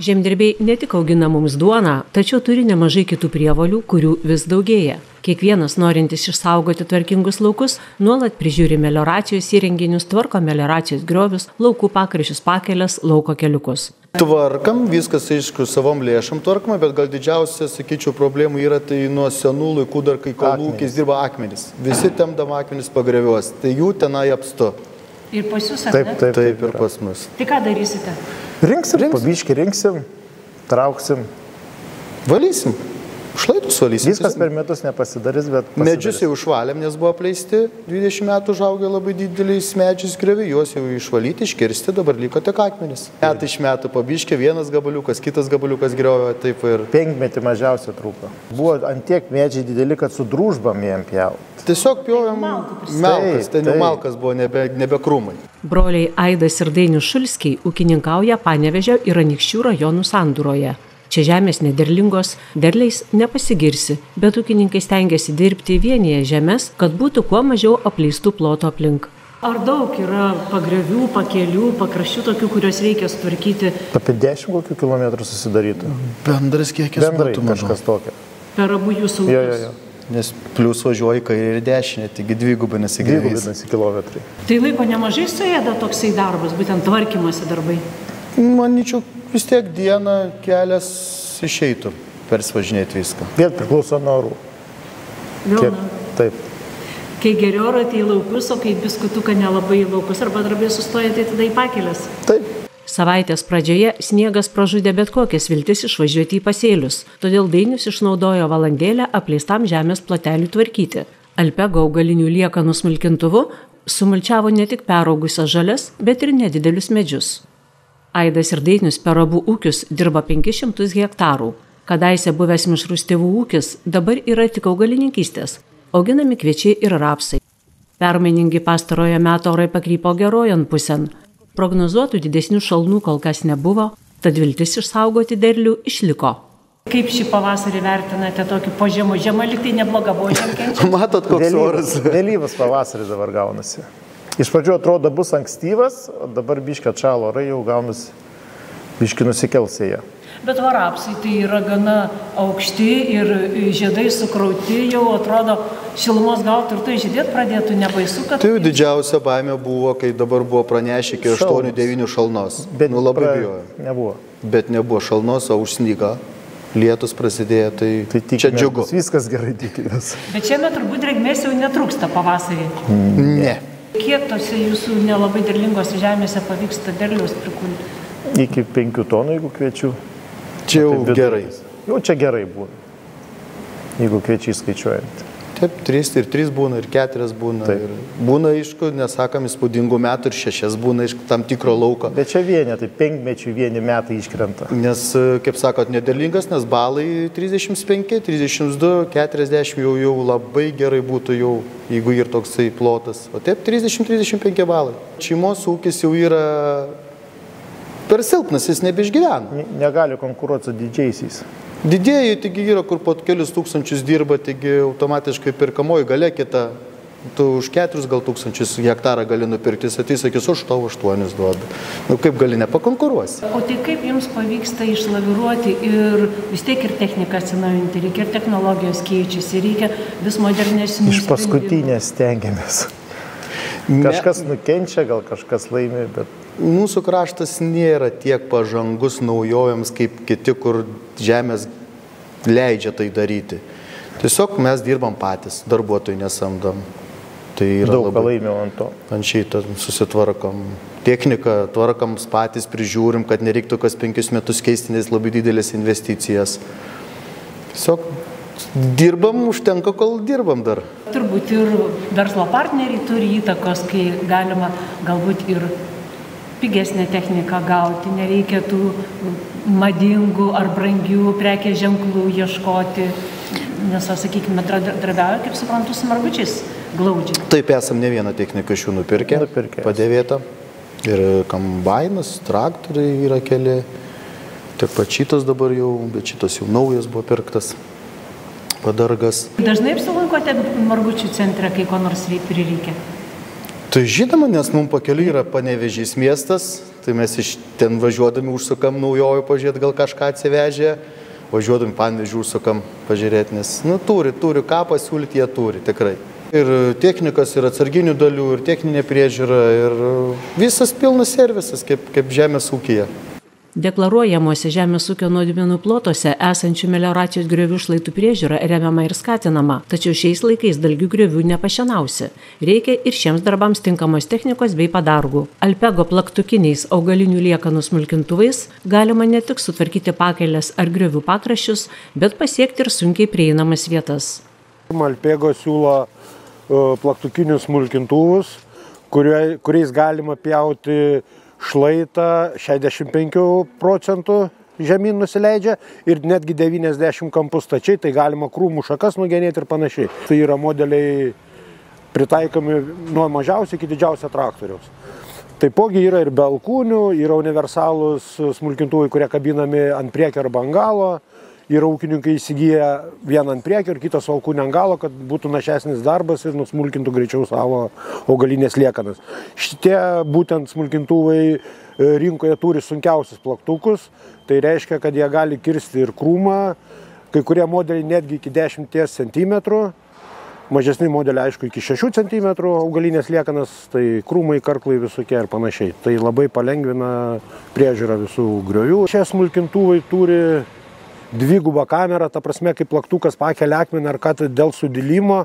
Žemdirbiai ne tik augina mums duoną, tačiau turi nemažai kitų prievolių, kurių vis daugėja. Kiekvienas norintis išsaugoti tvarkingus laukus nuolat prižiūri melioracijos įrenginius, tvarko melioracijos griovius, laukų pakraščius, pakeles, lauko keliukus. Tvarkam, viskas aišku savom lėšam tvarkama, bet gal didžiausia, sakyčiau, problemų yra tai nuo senų laikų dar, kai kolūkiais dirba akmenys. Visi tempdama akmenys pagreviuos, tai jų tenai apstu. Ir pas jūs, ar ne? Taip ir pas mus. Tai ką darysite? Rinksim, pabiškį rinksim, trauksim. Valysim. Šlaitus valysim. Viskas per metus nepasidarys, bet pasidarys. Medžius jau išvalėm, nes buvo apleisti. 20 metų užaugę labai dideliais medžiais grevi, juos jau išvalyti, iškirsti, dabar liko tik akmenys. Metai iš metų pabiškė, vienas gabaliukas, kitas gabaliukas griovio, taip ir... Penkmetį mažiausia trūko. Buvo antiek medžiai dideli, kad su družbam jiem pjauti. Tiesiog pjovėm malkas, ten jau malkas buvo, nebe krūmai. Broliai Aidas ir Dainius Šulskiai ūkininkauja Panevėžio ir Anykščių rajonų sandūroje. Čia žemės nederlingos, derliais nepasigirsi, bet ūkininkai stengiasi dirbti vienyje žemės, kad būtų kuo mažiau apleistų plotų aplink. Ar daug yra pagrevių, pakelių, pakraščių tokių, kuriuos reikia sutvarkyti? Apie 10 kokių kilometrų susidarytų. Bendras kiekis būtų kažkas tokio. Per abu jūsų ūkius? Jo. Nes plius važiuoji kairė ir dešinė, taigi dvigubinasi kilometrai. Tai laiko nemažai suėda toksai darbas, būtent tvarkymosi darbai? Manyčiau, vis tiek dieną kelias išeitų persvažinėti viską. Bet priklauso nuo orų. Taip. Kai geriau orate į laukus, o kai biskutuką nelabai į laukus arba darbai sustoja, tai tada į pakelės. Taip. Savaitės pradžioje sniegas pražudė bet kokias viltis išvažiuoti į pasėlius, todėl Dainius išnaudojo valandėlę apleistam žemės ploteliui tvarkyti. Alpego augalinių liekanų smulkintuvu sumulčiavo ne tik peraugusias žalias, bet ir nedidelius medžius. Aidas ir Dainius per abu ūkius dirba 500 hektarų. Kadaise buvęs mišrus tėvų ūkis dabar yra tik augalininkystės, auginami kviečiai ir rapsai. Permainingi pastarojo meto orai pakrypo gerojon pusėn. Prognozuotų didesnių šalnų kol kas nebuvo, tad viltis išsaugoti derlių išliko. Kaip šį pavasarį vertinate tokį po žiemų? Žiema lyg tai nebloga buvo, žiemkenčia? Matot, koks oras. Vėlyvas pavasaris dabar gaunasi. Iš pradžio atrodo bus ankstyvas, o dabar biškį atšalo orai, jau gaunasi biškį nusikelsėje. Bet varapsai tai yra gana aukšti ir žiedai sukrauti, jau atrodo šilumos gautų ir tai žydėt pradėtų, nebaisu, kad... Tai jau didžiausia baimė buvo, kai dabar buvo pranešę iki 8-9 šalnos. Bet labai bijojo. Nebuvo. Bet nebuvo šalnos, o užsnyga. Lietus prasidėjo, tai čia džiugu. Viskas gerai tikimės. Bet šiame turbūt drėgmės jau netrūksta pavasarį. Ne. Kiek tose jūsų nelabai derlingose žemėse pavyksta derliaus prikulti? Iki 5 tonų, jeigu kviečių. Čia jau gerai. Jau čia gerai būna, jeigu kviečiai skaičiuojant. Taip, 3 būna, ir 4 būna. Ir būna, aišku, nesakam, įspūdingų metų ir 6 būna iš tam tikro lauko. Bet čia vienetai, 5 mečių vieni metai iškrenta. Nes, kaip sakot, nederlingas, nes balai 35, 32, 40 jau labai gerai būtų jau, jeigu ir toksai plotas. O taip, 30-35 balai. Šeimos ūkis jau yra per silpnas, jis nebeišgyvena. Negali konkuruoti su didžiaisiais. Didieji, taigi yra, kur po kelius tūkstančius dirba, taigi automatiškai perkamoji galia kita. Tu už 4 gal tūkstančius hektarą gali nupirkti, tai sakys, už tavo 8 duoda. Nu kaip gali nepakonkuruosi? O tai kaip jums pavyksta išlaviruoti ir vis tiek ir techniką atsinaujinti, reikia ir technologijos keičiasi, reikia vis modernesnių. Iš paskutinės stengiamės. Kažkas nukenčia, gal kažkas laimi, bet... Mūsų kraštas nėra tiek pažangus naujovėms kaip kiti, kur žemės leidžia tai daryti. Tiesiog mes dirbam patys, darbuotojų nesamdom. Tai yra daug laimėjau ant to. Ant šitą susitvarkom. Techniką tvarkam patys, prižiūrim, kad nereiktų kas 5 metus keisti, nes labai didelės investicijas. Tiesiog dirbam, užtenka, kol dirbam dar. Turbūt ir verslo partneriai turi įtakos, kai galima galbūt ir pigesnę techniką gauti, nereikia tų madingų ar brangių prekės ženklų ieškoti, nes, sakykime, drabiauja, kaip suprantu, su margučiais glaudžiai. Taip, esam ne vieną techniką iš jų nupirkę, padėvėtą. Ir kombainas, traktoriai yra keli, tiek pat šitas dabar jau, bet šitas jau naujas buvo pirktas, padargas. Dažnai apsilankote margučių centre, kai ko nors prireikia? Tai žinoma, nes mums pakeliui yra Panevėžys miestas, tai mes iš ten važiuodami užsukam Naujojų pažiūrėti, gal kažką atsivežę, važiuodami Panevėžį užsukam pažiūrėti, nes turi ką pasiūlyti, jie turi tikrai. Ir technikas, ir atsarginių dalių, ir techninė priežiūra, ir visas pilnas servisas, kaip žemės ūkyje. Deklaruojamuose žemės ūkio naudmenų plotuose esančių melioracijos griovių šlaitų priežiūra remiama ir skatinama, tačiau šiais laikais dalgių griovių nepašienausi. Reikia ir šiems darbams tinkamos technikos bei padargų. Alpego plaktukiniais augalinių liekanų smulkintuvais galima ne tik sutvarkyti pakelės ar griovių pakraščius, bet pasiekti ir sunkiai prieinamas vietas. Alpego siūlo plaktukinius smulkintuvus, kuriais galima pjauti šlaitą 65% žemyn nusileidžia ir netgi 90 kampus stačiai, tai galima krūmų šakas nugenėti ir panašiai. Tai yra modeliai pritaikomi nuo mažiausio iki didžiausio traktoriaus. Taipogi yra ir be alkūnių, yra universalūs smulkintuvai, kurie kabinami ant priekio arba ant galo. Yra ūkininkai įsigyja vieną ant priekio ir kitą su alkūne ant galo, kad būtų našesnis darbas ir nusmulkintų greičiau savo augalinės liekanas. Šitie būtent smulkintuvai rinkoje turi sunkiausius plaktukus, tai reiškia, kad jie gali kirsti ir krūmą, kai kurie modeliai netgi iki 10 cm, mažesni modeliai aišku iki 6 cm augalinės liekanas, tai krūmai, karklai visokie ir panašiai. Tai labai palengvina priežiūrą visų griovių. Šie smulkintuvai turi dvigubą kamerą, ta prasme, kaip plaktukas pakelia akmenį ar ką dėl sudilimo,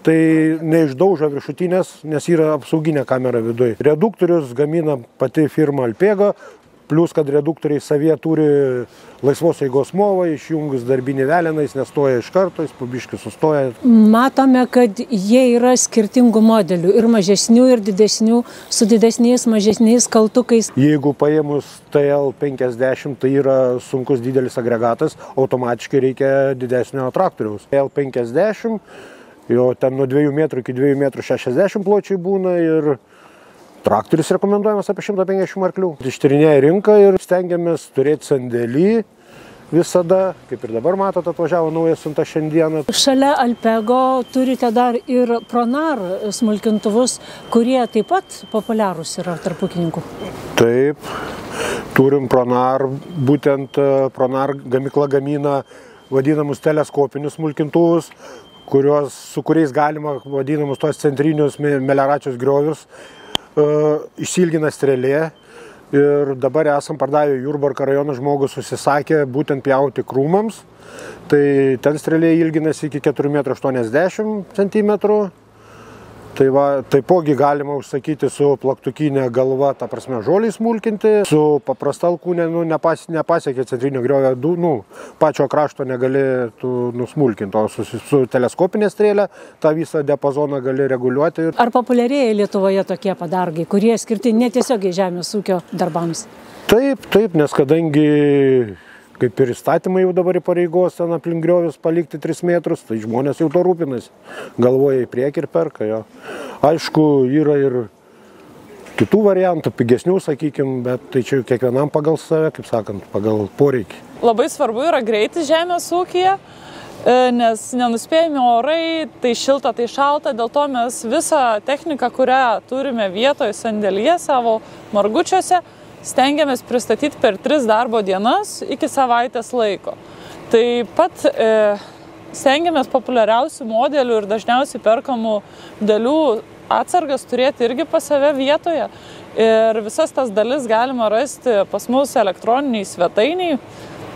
tai neišdaužo viršutinės, nes yra apsauginė kamera viduje. Reduktorius gamina pati firma Alpego, plus kad reduktoriai savyje turi laisvos eigos movą, išjungus darbinį veleną, jis nestoja iš karto, jis po biškį sustoja. Matome, kad jie yra skirtingų modelių, ir mažesnių, ir didesnių, su didesniais, mažesniais kaltukais. Jeigu paėmus TL50, tai yra sunkus didelis agregatas, automatiškai reikia didesnio traktoriaus. TL50, jo ten nuo 2 m iki 2,60 m pločiai būna ir traktorius rekomenduojamas apie 150 arklių. Ištyrinėję rinką ir stengiamės turėti sandėlį visada, kaip ir dabar matot, atvažiavo nauja siunta šiandieną. Šalia Alpego turite dar ir Pronar smulkintuvus, kurie taip pat populiarūs yra tarp ūkininkų. Taip, turim Pronar, būtent Pronar gamykla gamina vadinamus teleskopinius smulkintuvus, su kuriais galima vadinamus tos centrinius melioracijos griovius išsilgina strėlė ir dabar esam pardavę Jurbarko rajono žmogus susisakė būtent pjauti krūmams, tai ten strėlė ilginasi iki 4,80 cm. Tai va, taipogi galima užsakyti su plaktukinė galva, ta prasme žolį smulkinti, su paprasta alkūnė nepasiekia centrinio griovio, pačio krašto negali nusmulkinti, o su teleskopinė strėlė tą visą diapazoną gali reguliuoti. Ar populiarėja Lietuvoje tokie padargai, kurie skirti netiesiogiai žemės ūkio darbams? Taip, nes kadangi kaip ir įstatymai jau dabar įpareigos ten aplink griovius palikti 3 metrus, tai žmonės jau to rūpinasi, galvoja į priekį ir perka jo. Aišku, yra ir kitų variantų, pigesnių, sakykime, bet tai čia kiekvienam pagal save, kaip sakant, pagal poreikį. Labai svarbu yra greitis žemės ūkyje, nes nenuspėjami orai, tai šilta, tai šalta, dėl to mes visą techniką, kurią turime vietoje sandėlyje savo margučiuose, stengiamės pristatyti per 3 darbo dienas iki savaitės laiko. Taip pat stengiamės populiariausių modelių ir dažniausiai perkamų dalių atsargas turėti irgi pas save vietoje. Ir visas tas dalis galima rasti pas mus elektroniniai svetainiai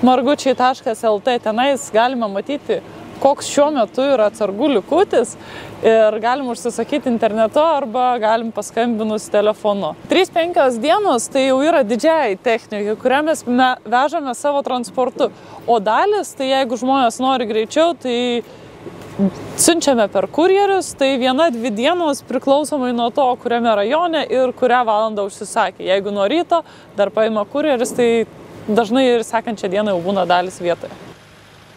margučiai.lt. Tenais galima matyti, koks šiuo metu yra atsargų likutis ir galim užsisakyti internetu arba galim paskambinus telefonu. 3-5 dienos tai jau yra didžiai technika, kurią mes vežame savo transportu. O dalis, tai jeigu žmonės nori greičiau, tai siunčiame per kurjerius, tai 1-2 dienos priklausomai nuo to, kuriame rajone ir kurią valandą užsisakė. Jeigu nuo ryto dar paima kurjeris, tai dažnai ir sekančią dieną jau būna dalis vietoje.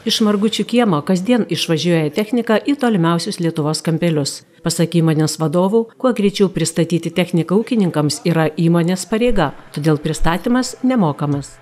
Iš Margučių kiemo kasdien išvažiuoja technika į tolimiausius Lietuvos kampelius. Pasak įmonės vadovų, kuo greičiau pristatyti techniką ūkininkams yra įmonės pareiga, todėl pristatymas nemokamas.